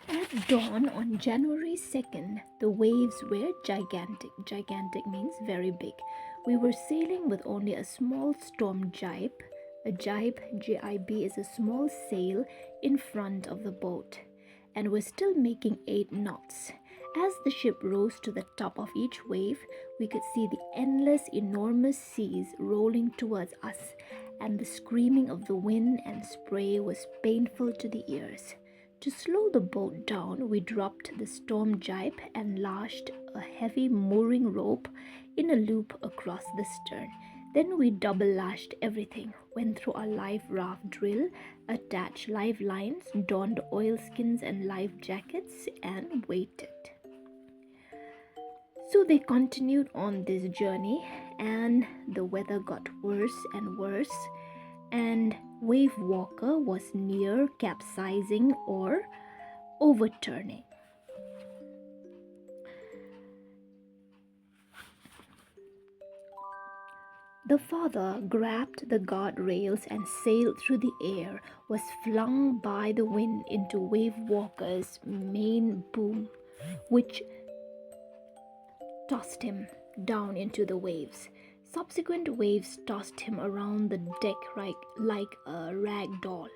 At dawn on January 2nd, the waves were gigantic. Gigantic means very big. We were sailing with only a small storm jibe. A jibe, J-I-B, is a small sail in front of the boat, and we're still making 8 knots. As the ship rose to the top of each wave, we could see the endless, enormous seas rolling towards us, and the screaming of the wind and spray was painful to the ears. To slow the boat down, we dropped the storm jibe and lashed a heavy mooring rope in a loop across the stern. Then we double lashed everything, went through our life raft drill, attached live lines, donned oilskins and life jackets, and waited. So they continued on this journey, and the weather got worse and worse, and Wave Walker was near capsizing or overturning. The father grabbed the guardrails and sailed through the air, was flung by the wind into Wave Walker's main boom, which tossed him down into the waves. Subsequent waves tossed him around the deck like a rag doll.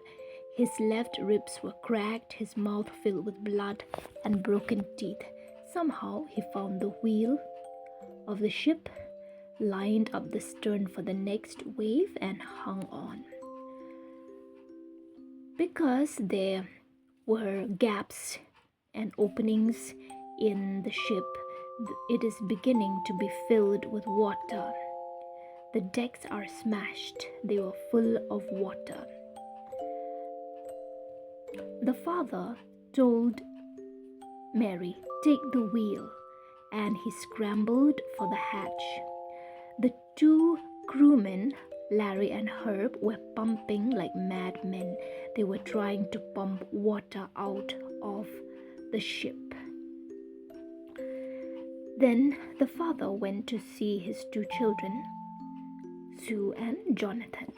His left ribs were cracked, his mouth filled with blood and broken teeth. Somehow he found the wheel of the ship, lined up the stern for the next wave, and hung on. Because there were gaps and openings in the ship, it is beginning to be filled with water. The decks are smashed. They were full of water. The father told Mary, "Take the wheel," and he scrambled for the hatch. The 2 crewmen, Larry and Herb, were pumping like madmen. They were trying to pump water out of the ship. Then the father went to see his 2 children, Sue and Jonathan.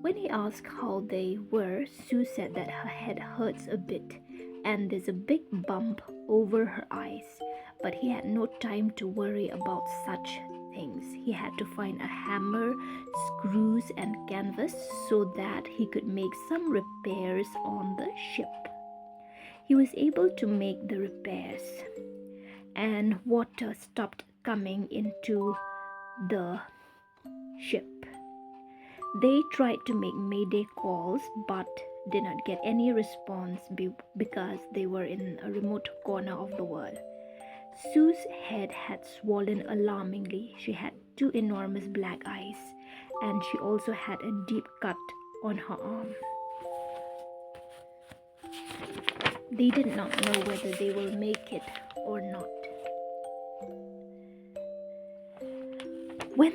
When he asked how they were, Sue said that her head hurts a bit and there's a big bump over her eyes. But he had no time to worry about such things. He had to find a hammer, screws, and canvas so that he could make some repairs on the ship. He was able to make the repairs, and water stopped coming into the ship. They tried to make mayday calls but did not get any response because they were in a remote corner of the world. Sue's head had swollen alarmingly. She had 2 enormous black eyes, and she also had a deep cut on her arm. They did not know whether they will make it or not. When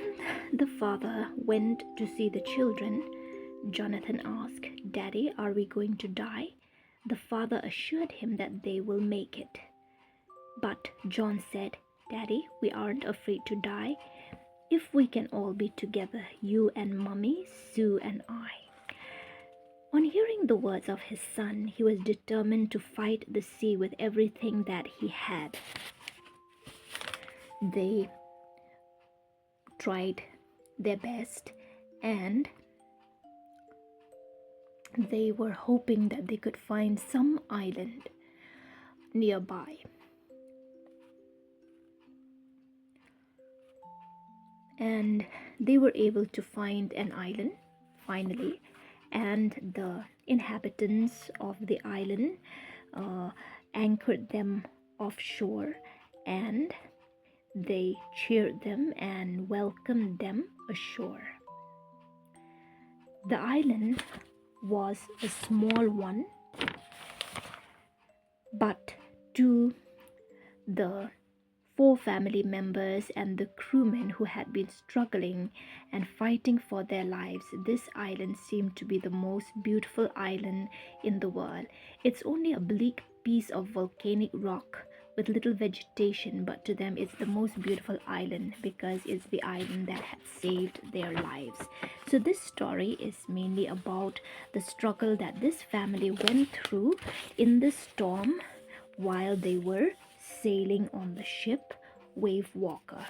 the father went to see the children, Jonathan asked, "Daddy, are we going to die?" The father assured him that they will make it. But John said, "Daddy, we aren't afraid to die if we can all be together, you and Mummy, Sue and I." On hearing the words of his son, he was determined to fight the sea with everything that he had. They tried their best, and they were hoping that they could find some island nearby. And they were able to find an island finally, and the inhabitants of the island anchored them offshore, and they cheered them and welcomed them ashore. The island was a small one, but to the 4 family members and the crewmen who had been struggling and fighting for their lives, this island seemed to be the most beautiful island in the world. It's only a bleak piece of volcanic rock with little vegetation, but to them it's the most beautiful island because it's the island that had saved their lives. So this story is mainly about the struggle that this family went through in the storm while they were sailing on the ship Wave Walker.